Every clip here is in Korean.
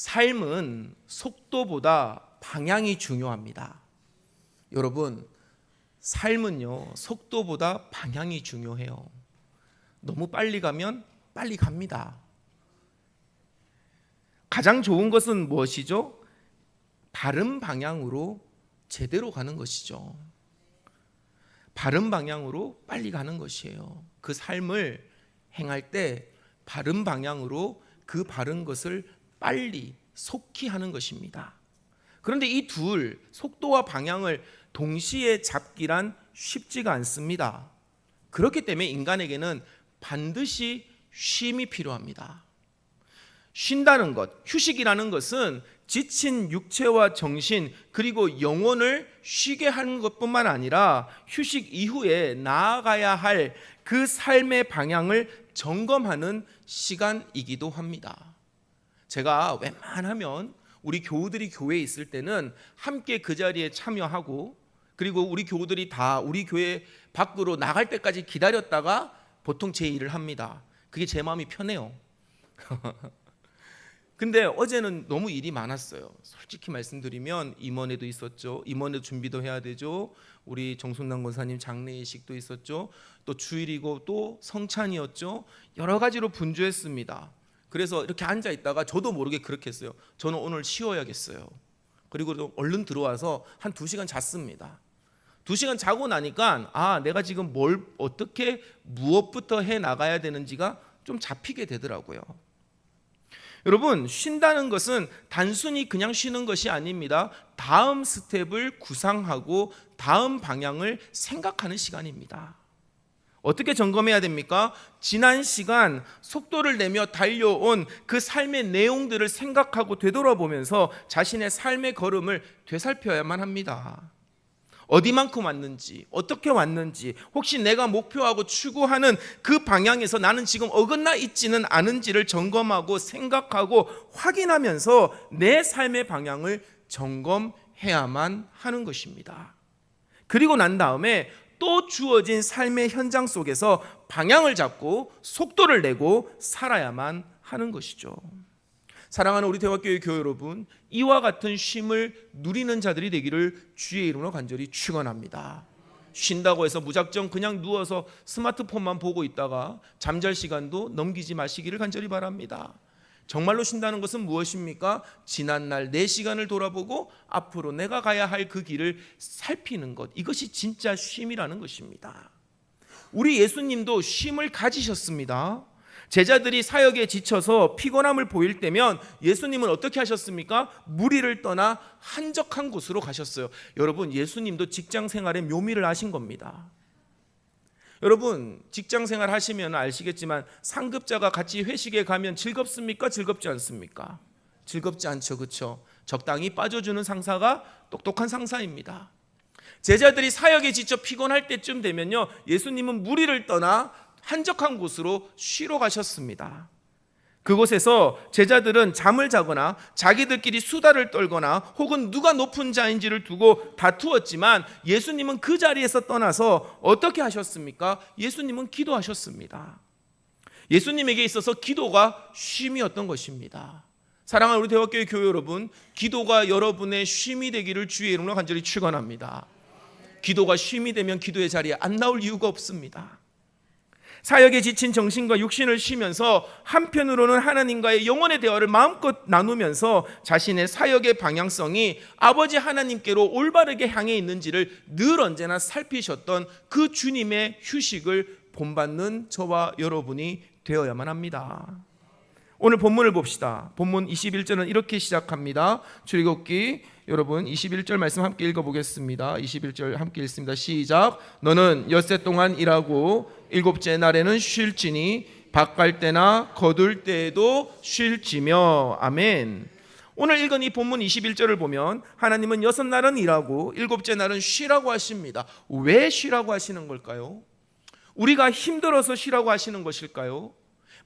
삶은 속도보다 방향이 중요합니다. 여러분, 삶은요, 속도보다 방향이 중요해요. 너무 빨리 가면 빨리 갑니다. 가장 좋은 것은 무엇이죠? 바른 방향으로 제대로 가는 것이죠. 바른 방향으로 빨리 가는 것이에요. 그 삶을 행할 때 바른 방향으로 그 바른 것을 빨리 속히 하는 것입니다. 그런데 이 둘, 속도와 방향을 동시에 잡기란 쉽지가 않습니다. 그렇기 때문에 인간에게는 반드시 쉼이 필요합니다. 쉰다는 것, 휴식이라는 것은 지친 육체와 정신 그리고 영혼을 쉬게 하는 것뿐만 아니라 휴식 이후에 나아가야 할 그 삶의 방향을 점검하는 시간이기도 합니다. 제가 웬만하면 우리 교우들이 교회에 있을 때는 함께 그 자리에 참여하고, 그리고 우리 교우들이 다 우리 교회 밖으로 나갈 때까지 기다렸다가 보통 제 일을 합니다. 그게 제 마음이 편해요. 근데 어제는 너무 일이 많았어요. 솔직히 말씀드리면 임원회도 있었죠. 임원회 준비도 해야 되죠. 우리 정순남 권사님 장례식도 있었죠. 또 주일이고 또 성찬이었죠. 여러 가지로 분주했습니다. 그래서 이렇게 앉아 있다가 저도 모르게 그렇게 했어요. 저는 오늘 쉬어야겠어요. 그리고 얼른 들어와서 한 2시간 잤습니다. 2시간 자고 나니까 내가 지금 뭘 어떻게 무엇부터 해 나가야 되는지가 좀 잡히게 되더라고요. 여러분, 쉰다는 것은 단순히 그냥 쉬는 것이 아닙니다. 다음 스텝을 구상하고 다음 방향을 생각하는 시간입니다. 어떻게 점검해야 됩니까? 지난 시간 속도를 내며 달려온 그 삶의 내용들을 생각하고 되돌아보면서 자신의 삶의 걸음을 되살펴야만 합니다. 어디만큼 왔는지, 어떻게 왔는지, 혹시 내가 목표하고 추구하는 그 방향에서 나는 지금 어긋나 있지는 않은지를 점검하고 생각하고 확인하면서 내 삶의 방향을 점검해야만 하는 것입니다. 그리고 난 다음에 또 주어진 삶의 현장 속에서 방향을 잡고 속도를 내고 살아야만 하는 것이죠. 사랑하는 우리 대화교회 교회 여러분, 이와 같은 쉼을 누리는 자들이 되기를 주의 이름으로 간절히 축원합니다. 쉰다고 해서 무작정 그냥 누워서 스마트폰만 보고 있다가 잠잘 시간도 넘기지 마시기를 간절히 바랍니다. 정말로 쉰다는 것은 무엇입니까? 지난날 내 시간을 돌아보고 앞으로 내가 가야 할 그 길을 살피는 것, 이것이 진짜 쉼이라는 것입니다. 우리 예수님도 쉼을 가지셨습니다. 제자들이 사역에 지쳐서 피곤함을 보일 때면 예수님은 어떻게 하셨습니까? 무리를 떠나 한적한 곳으로 가셨어요. 여러분, 예수님도 직장 생활의 묘미를 아신 겁니다. 여러분, 직장 생활 하시면 아시겠지만 상급자가 같이 회식에 가면 즐겁습니까? 즐겁지 않습니까? 즐겁지 않죠, 그렇죠? 적당히 빠져주는 상사가 똑똑한 상사입니다. 제자들이 사역에 지쳐 피곤할 때쯤 되면요, 예수님은 무리를 떠나 한적한 곳으로 쉬러 가셨습니다. 그곳에서 제자들은 잠을 자거나 자기들끼리 수다를 떨거나 혹은 누가 높은 자인지를 두고 다투었지만 예수님은 그 자리에서 떠나서 어떻게 하셨습니까? 예수님은 기도하셨습니다. 예수님에게 있어서 기도가 쉼이었던 것입니다. 사랑하는 우리 대화교회 교회 여러분, 기도가 여러분의 쉼이 되기를 주의 이름으로 간절히 축원합니다. 기도가 쉼이 되면 기도의 자리에 안 나올 이유가 없습니다. 사역에 지친 정신과 육신을 쉬면서 한편으로는 하나님과의 영혼의 대화를 마음껏 나누면서 자신의 사역의 방향성이 아버지 하나님께로 올바르게 향해 있는지를 늘 언제나 살피셨던 그 주님의 휴식을 본받는 저와 여러분이 되어야만 합니다. 오늘 본문을 봅시다. 본문 21절은 이렇게 시작합니다. 출애굽기 여러분 21절 말씀 함께 읽어보겠습니다. 21절 함께 읽습니다. 시작. 너는 엿새 동안 일하고 일곱째 날에는 쉴지니 밭갈 때나 거둘 때에도 쉴지며. 아멘. 오늘 읽은 이 본문 21절을 보면 하나님은 6날은 일하고 일곱째 날은 쉬라고 하십니다. 왜 쉬라고 하시는 걸까요? 우리가 힘들어서 쉬라고 하시는 것일까요?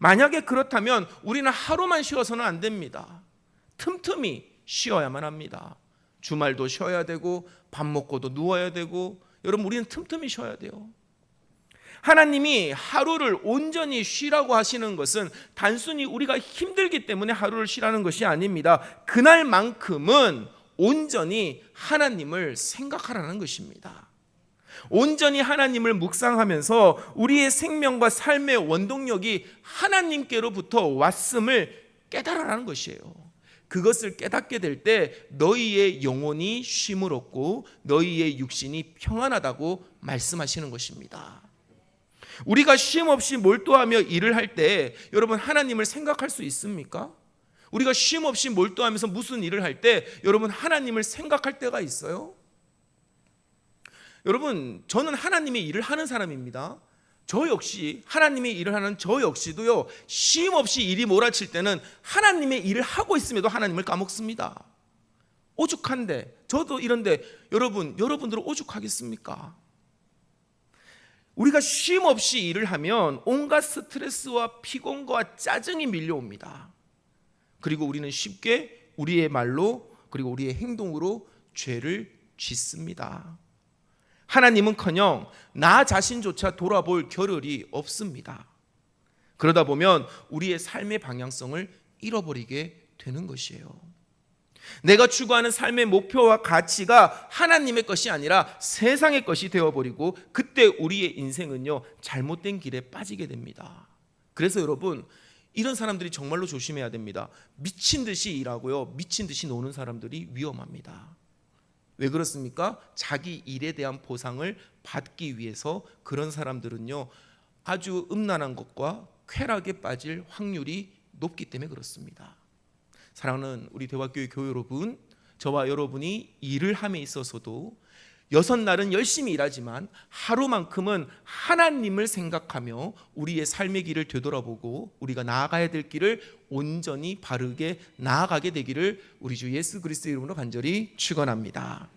만약에 그렇다면 우리는 하루만 쉬어서는 안 됩니다. 틈틈이 쉬어야만 합니다. 주말도 쉬어야 되고 밥 먹고도 누워야 되고, 여러분, 우리는 틈틈이 쉬어야 돼요. 하나님이 하루를 온전히 쉬라고 하시는 것은 단순히 우리가 힘들기 때문에 하루를 쉬라는 것이 아닙니다. 그날만큼은 온전히 하나님을 생각하라는 것입니다. 온전히 하나님을 묵상하면서 우리의 생명과 삶의 원동력이 하나님께로부터 왔음을 깨달으라는 것이에요. 그것을 깨닫게 될 때 너희의 영혼이 쉼을 얻고 너희의 육신이 평안하다고 말씀하시는 것입니다. 우리가 쉼 없이 몰두하며 일을 할 때 여러분 하나님을 생각할 수 있습니까? 우리가 쉼 없이 몰두하면서 무슨 일을 할 때 여러분 하나님을 생각할 때가 있어요? 여러분, 저는 하나님의 일을 하는 사람입니다. 저 역시 하나님의 일을 하는 저 역시도요, 쉼 없이 일이 몰아칠 때는 하나님의 일을 하고 있음에도 하나님을 까먹습니다. 오죽한데, 저도 이런데 여러분들은 오죽하겠습니까? 우리가 쉼 없이 일을 하면 온갖 스트레스와 피곤과 짜증이 밀려옵니다. 그리고 우리는 쉽게 우리의 말로 그리고 우리의 행동으로 죄를 짓습니다. 하나님은커녕 나 자신조차 돌아볼 겨를이 없습니다. 그러다 보면 우리의 삶의 방향성을 잃어버리게 되는 것이에요. 내가 추구하는 삶의 목표와 가치가 하나님의 것이 아니라 세상의 것이 되어버리고 그때 우리의 인생은요, 잘못된 길에 빠지게 됩니다. 그래서 여러분, 이런 사람들이 정말로 조심해야 됩니다. 미친 듯이 일하고요, 미친 듯이 노는 사람들이 위험합니다. 왜 그렇습니까? 자기 일에 대한 보상을 받기 위해서 그런 사람들은요, 아주 음란한 것과 쾌락에 빠질 확률이 높기 때문에 그렇습니다. 사랑하는 우리 대화교회 교회 여러분, 저와 여러분이 일을 함에 있어서도 6날은 열심히 일하지만 하루만큼은 하나님을 생각하며 우리의 삶의 길을 되돌아보고 우리가 나아가야 될 길을 온전히 바르게 나아가게 되기를 우리 주 예수 그리스도의 이름으로 간절히 축원합니다.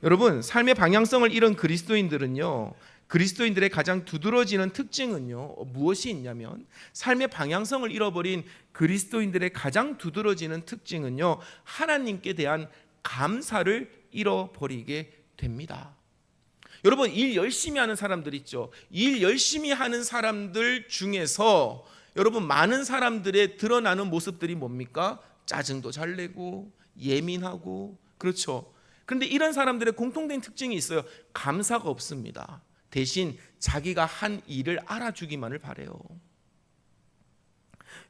여러분, 삶의 방향성을 잃은 그리스도인들은요, 그리스도인들의 가장 두드러지는 특징은요, 무엇이 있냐면, 삶의 방향성을 잃어버린 그리스도인들의 가장 두드러지는 특징은요, 하나님께 대한 감사를 잃어버리게 됩니다. 여러분, 일 열심히 하는 사람들 있죠. 일 열심히 하는 사람들 중에서 여러분, 많은 사람들의 드러나는 모습들이 뭡니까? 짜증도 잘 내고 예민하고, 그렇죠. 그런데 이런 사람들의 공통된 특징이 있어요. 감사가 없습니다. 대신 자기가 한 일을 알아주기만을 바라요.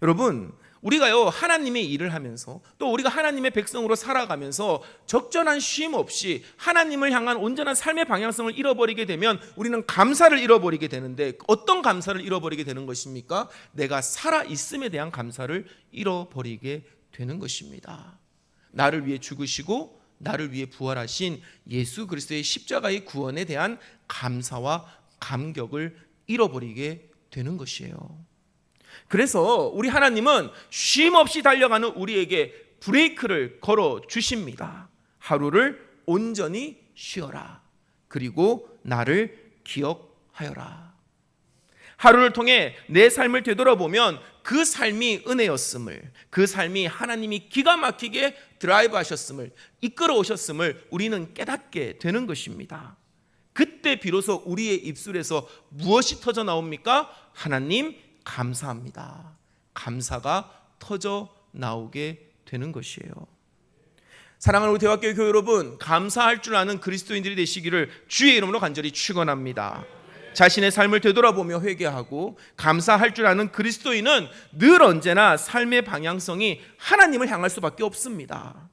여러분, 우리가요, 하나님의 일을 하면서 또 우리가 하나님의 백성으로 살아가면서 적절한 쉼 없이 하나님을 향한 온전한 삶의 방향성을 잃어버리게 되면 우리는 감사를 잃어버리게 되는데, 어떤 감사를 잃어버리게 되는 것입니까? 내가 살아있음에 대한 감사를 잃어버리게 되는 것입니다. 나를 위해 죽으시고 나를 위해 부활하신 예수 그리스도의 십자가의 구원에 대한 감사와 감격을 잃어버리게 되는 것이에요. 그래서 우리 하나님은 쉼 없이 달려가는 우리에게 브레이크를 걸어 주십니다. 하루를 온전히 쉬어라. 그리고 나를 기억하여라. 하루를 통해 내 삶을 되돌아보면 그 삶이 은혜였음을, 그 삶이 하나님이 기가 막히게 드라이브 하셨음을, 이끌어 오셨음을 우리는 깨닫게 되는 것입니다. 그때 비로소 우리의 입술에서 무엇이 터져 나옵니까? 하나님 감사합니다. 감사가 터져 나오게 되는 것이에요. 사랑하는 우리 대화교회 교회 여러분, 감사할 줄 아는 그리스도인들이 되시기를 주의 이름으로 간절히 축원합니다. 자신의 삶을 되돌아보며 회개하고 감사할 줄 아는 그리스도인은 늘 언제나 삶의 방향성이 하나님을 향할 수밖에 없습니다.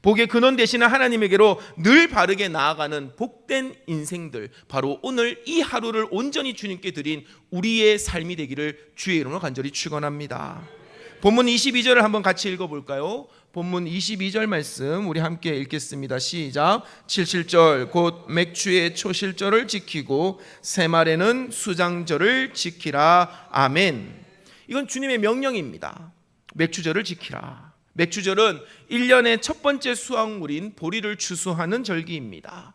복의 근원 되시는 하나님에게로 늘 바르게 나아가는 복된 인생들, 바로 오늘 이 하루를 온전히 주님께 드린 우리의 삶이 되기를 주의 이름으로 간절히 축원합니다. 본문 22절을 한번 같이 읽어볼까요? 본문 22절 말씀 우리 함께 읽겠습니다. 시작. 77절 곧 맥주의 초실절을 지키고 새말에는 수장절을 지키라. 아멘. 이건 주님의 명령입니다. 맥주절을 지키라. 맥주절은 1년의 첫 번째 수확물인 보리를 추수하는 절기입니다.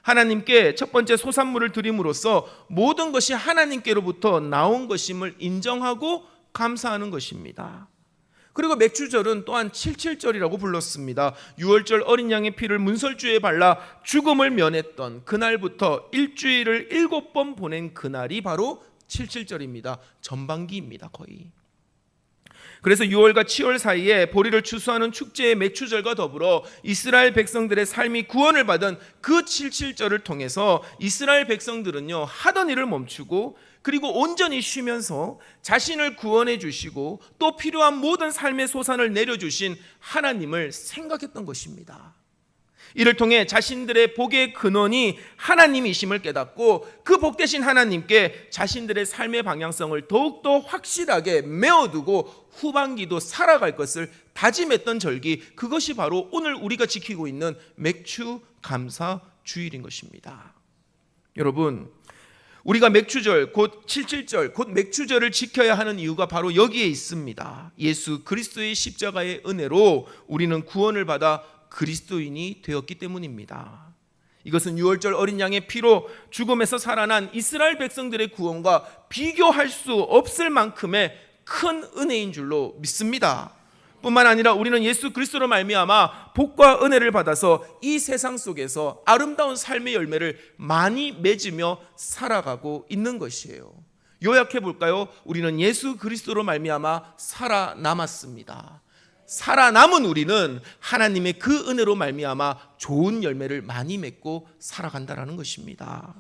하나님께 첫 번째 소산물을 드림으로써 모든 것이 하나님께로부터 나온 것임을 인정하고 감사하는 것입니다. 그리고 맥주절은 또한 칠칠절이라고 불렀습니다. 유월절 어린 양의 피를 문설주에 발라 죽음을 면했던 그날부터 일주일을 7번 보낸 그날이 바로 칠칠절입니다. 전반기입니다, 거의. 그래서 6월과 7월 사이에 보리를 추수하는 축제의 맥추절과 더불어 이스라엘 백성들의 삶이 구원을 받은 그 칠칠절을 통해서 이스라엘 백성들은요, 하던 일을 멈추고 그리고 온전히 쉬면서 자신을 구원해 주시고 또 필요한 모든 삶의 소산을 내려주신 하나님을 생각했던 것입니다. 이를 통해 자신들의 복의 근원이 하나님이심을 깨닫고 그 복되신 하나님께 자신들의 삶의 방향성을 더욱더 확실하게 메어두고 후반기도 살아갈 것을 다짐했던 절기, 그것이 바로 오늘 우리가 지키고 있는 맥추 감사 주일인 것입니다. 여러분, 우리가 맥추절 곧 칠칠절 곧 맥추절을 지켜야 하는 이유가 바로 여기에 있습니다. 예수 그리스도의 십자가의 은혜로 우리는 구원을 받아 그리스도인이 되었기 때문입니다. 이것은 유월절 어린 양의 피로 죽음에서 살아난 이스라엘 백성들의 구원과 비교할 수 없을 만큼의 큰 은혜인 줄로 믿습니다. 뿐만 아니라 우리는 예수 그리스도로 말미암아 복과 은혜를 받아서 이 세상 속에서 아름다운 삶의 열매를 많이 맺으며 살아가고 있는 것이에요. 요약해 볼까요? 우리는 예수 그리스도로 말미암아 살아남았습니다. 살아남은 우리는 하나님의 그 은혜로 말미암아 좋은 열매를 많이 맺고 살아간다라는 것입니다.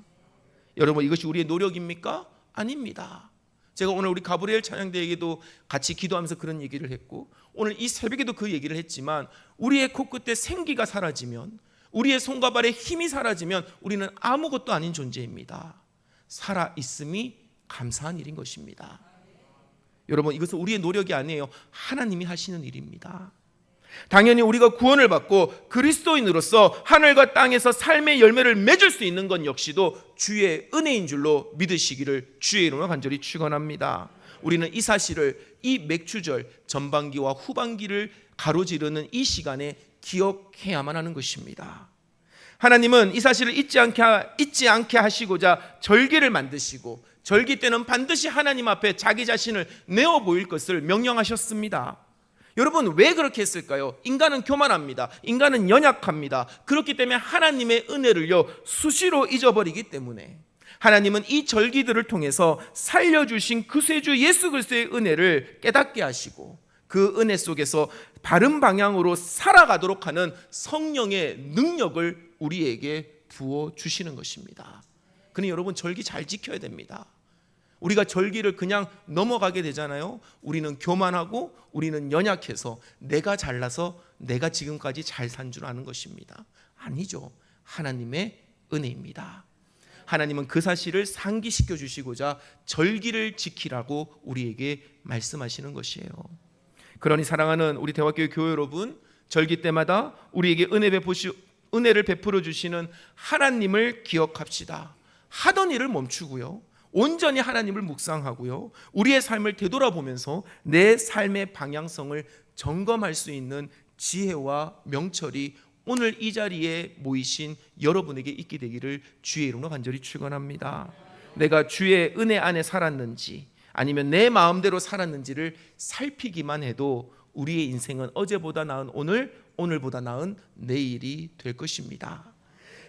여러분, 이것이 우리의 노력입니까? 아닙니다. 제가 오늘 우리 가브리엘 찬양대에게도 같이 기도하면서 그런 얘기를 했고, 오늘 이 새벽에도 그 얘기를 했지만, 우리의 코끝에 생기가 사라지면, 우리의 손과 발에 힘이 사라지면 우리는 아무것도 아닌 존재입니다. 살아있음이 감사한 일인 것입니다. 여러분, 이것은 우리의 노력이 아니에요. 하나님이 하시는 일입니다. 당연히 우리가 구원을 받고 그리스도인으로서 하늘과 땅에서 삶의 열매를 맺을 수 있는 것 역시도 주의 은혜인 줄로 믿으시기를 주의 이름으로 간절히 축원합니다. 우리는 이 사실을 이 맥추절 전반기와 후반기를 가로지르는 이 시간에 기억해야만 하는 것입니다. 하나님은 이 사실을 잊지 않게 하시고자 절기를 만드시고 절기 때는 반드시 하나님 앞에 자기 자신을 내어 보일 것을 명령하셨습니다. 여러분, 왜 그렇게 했을까요? 인간은 교만합니다. 인간은 연약합니다. 그렇기 때문에 하나님의 은혜를요 수시로 잊어버리기 때문에 하나님은 이 절기들을 통해서 살려주신 구세주 예수 그리스도의 은혜를 깨닫게 하시고 그 은혜 속에서 바른 방향으로 살아가도록 하는 성령의 능력을 우리에게 부어주시는 것입니다. 그러니 여러분, 절기 잘 지켜야 됩니다. 우리가 절기를 그냥 넘어가게 되잖아요. 우리는 교만하고 우리는 연약해서 내가 잘나서 내가 지금까지 잘 산 줄 아는 것입니다. 아니죠. 하나님의 은혜입니다. 하나님은 그 사실을 상기시켜 주시고자 절기를 지키라고 우리에게 말씀하시는 것이에요. 그러니 사랑하는 우리 대화교회 교회 여러분, 절기 때마다 우리에게 은혜를 베풀어 주시는 하나님을 기억합시다. 하던 일을 멈추고요, 온전히 하나님을 묵상하고요, 우리의 삶을 되돌아보면서 내 삶의 방향성을 점검할 수 있는 지혜와 명철이 오늘 이 자리에 모이신 여러분에게 있게 되기를 주의 이름으로 간절히 축원합니다. 내가 주의 은혜 안에 살았는지 아니면 내 마음대로 살았는지를 살피기만 해도 우리의 인생은 어제보다 나은 오늘, 오늘보다 나은 내일이 될 것입니다.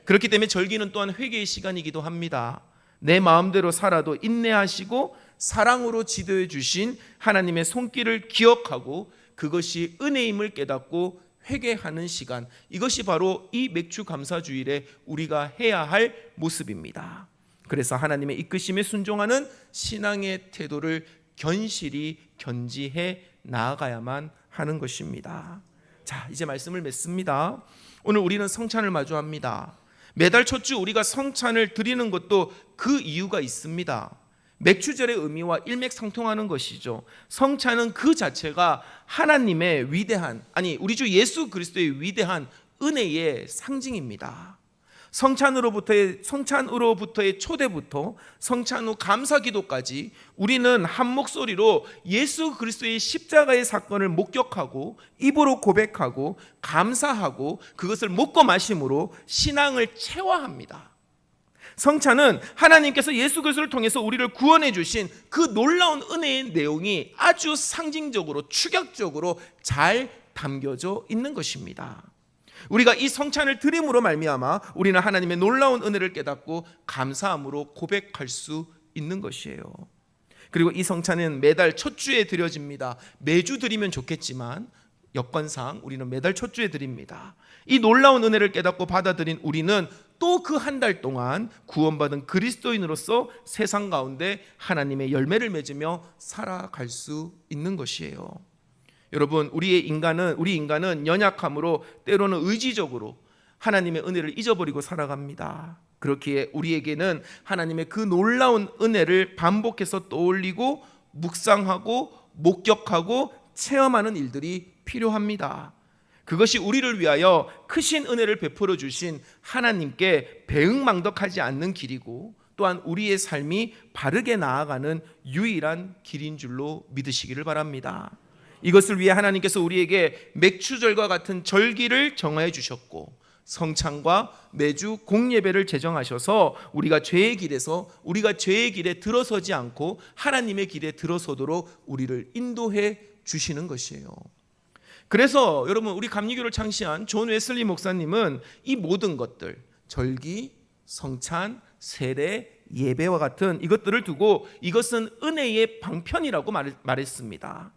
그렇기 때문에 절기는 또한 회개의 시간이기도 합니다. 내 마음대로 살아도 인내하시고 사랑으로 지도해 주신 하나님의 손길을 기억하고 그것이 은혜임을 깨닫고 회개하는 시간, 이것이 바로 이 맥주 감사주일에 우리가 해야 할 모습입니다. 그래서 하나님의 이끄심에 순종하는 신앙의 태도를 견실히 견지해 나아가야만 하는 것입니다. 자, 이제 말씀을 맺습니다. 오늘 우리는 성찬을 마주합니다. 매달 첫 주 우리가 성찬을 드리는 것도 그 이유가 있습니다. 맥추절의 의미와 일맥상통하는 것이죠. 성찬은 그 자체가 하나님의 위대한, 우리 주 예수 그리스도의 위대한 은혜의 상징입니다. 성찬으로부터의 초대부터 성찬 후 감사기도까지 우리는 한 목소리로 예수 그리스도의 십자가의 사건을 목격하고 입으로 고백하고 감사하고 그것을 먹고 마심으로 신앙을 체화합니다. 성찬은 하나님께서 예수 그리스도를 통해서 우리를 구원해 주신 그 놀라운 은혜의 내용이 아주 상징적으로 축약적으로 잘 담겨져 있는 것입니다. 우리가 이 성찬을 드림으로 말미암아 우리는 하나님의 놀라운 은혜를 깨닫고 감사함으로 고백할 수 있는 것이에요. 그리고 이 성찬은 매달 첫 주에 드려집니다. 매주 드리면 좋겠지만 여건상 우리는 매달 첫 주에 드립니다. 이 놀라운 은혜를 깨닫고 받아들인 우리는 또 그 한 달 동안 구원받은 그리스도인으로서 세상 가운데 하나님의 열매를 맺으며 살아갈 수 있는 것이에요. 여러분, 우리 인간은 연약함으로 때로는 의지적으로 하나님의 은혜를 잊어버리고 살아갑니다. 그렇기에 우리에게는 하나님의 그 놀라운 은혜를 반복해서 떠올리고 묵상하고 목격하고 체험하는 일들이 필요합니다. 그것이 우리를 위하여 크신 은혜를 베풀어 주신 하나님께 배응망덕하지 않는 길이고 또한 우리의 삶이 바르게 나아가는 유일한 길인 줄로 믿으시기를 바랍니다. 이것을 위해 하나님께서 우리에게 맥추절과 같은 절기를 정하여 주셨고 성찬과 매주 공예배를 제정하셔서 우리가 죄의 길에 들어서지 않고 하나님의 길에 들어서도록 우리를 인도해 주시는 것이에요. 그래서 여러분, 우리 감리교를 창시한 존 웨슬리 목사님은 이 모든 것들, 절기, 성찬, 세례, 예배와 같은 이것들을 두고 이것은 은혜의 방편이라고 말했습니다.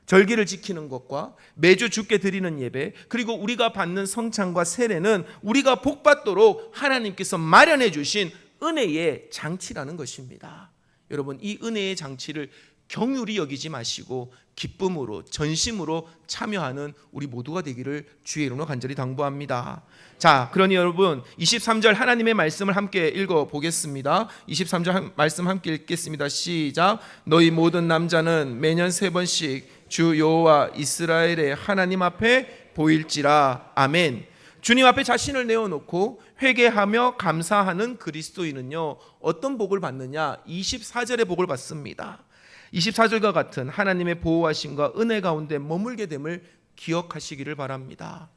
절기를 지키는 것과 매주 주께 드리는 예배, 그리고 우리가 받는 성찬과 세례는 우리가 복받도록 하나님께서 마련해 주신 은혜의 장치라는 것입니다. 여러분, 이 은혜의 장치를 경휼히 여기지 마시고 기쁨으로 전심으로 참여하는 우리 모두가 되기를 주의 이름으로 간절히 당부합니다. 자, 그러니 여러분 23절 하나님의 말씀을 함께 읽어보겠습니다. 23절 말씀 함께 읽겠습니다. 시작. 너희 모든 남자는 매년 3번씩 주 여호와 이스라엘의 하나님 앞에 보일지라. 아멘. 주님 앞에 자신을 내어놓고 회개하며 감사하는 그리스도인은요, 어떤 복을 받느냐? 24절의 복을 받습니다. 24절과 같은 하나님의 보호하심과 은혜 가운데 머물게 됨을 기억하시기를 바랍니다.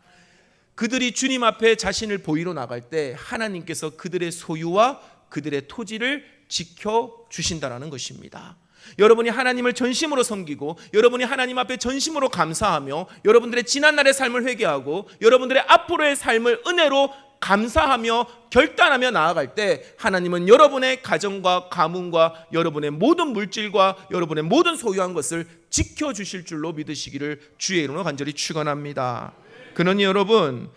그들이 주님 앞에 자신을 보이러 나갈 때 하나님께서 그들의 소유와 그들의 토지를 지켜주신다라는 것입니다. 여러분이 하나님을 전심으로 섬기고 여러분이 하나님 앞에 전심으로 감사하며 여러분들의 지난날의 삶을 회개하고 여러분들의 앞으로의 삶을 은혜로 감사하며 결단하며 나아갈 때 하나님은 여러분의 가정과 가문과 여러분의 모든 물질과 여러분의 모든 소유한 것을 지켜주실 줄로 믿으시기를 주의 이름으로 간절히 축원합니다. 그러니 여러분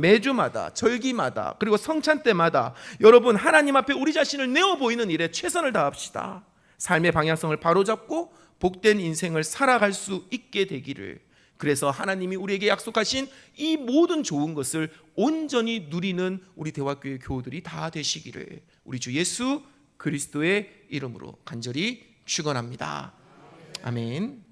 매주마다 절기마다 그리고 성찬 때마다 여러분 하나님 앞에 우리 자신을 내어 보이는 일에 최선을 다합시다. 삶의 방향성을 바로잡고 복된 인생을 살아갈 수 있게 되기를, 그래서 하나님이 우리에게 약속하신 이 모든 좋은 것을 온전히 누리는 우리 대화교회 교우들이 다 되시기를 우리 주 예수 그리스도의 이름으로 간절히 축원합니다. 아멘.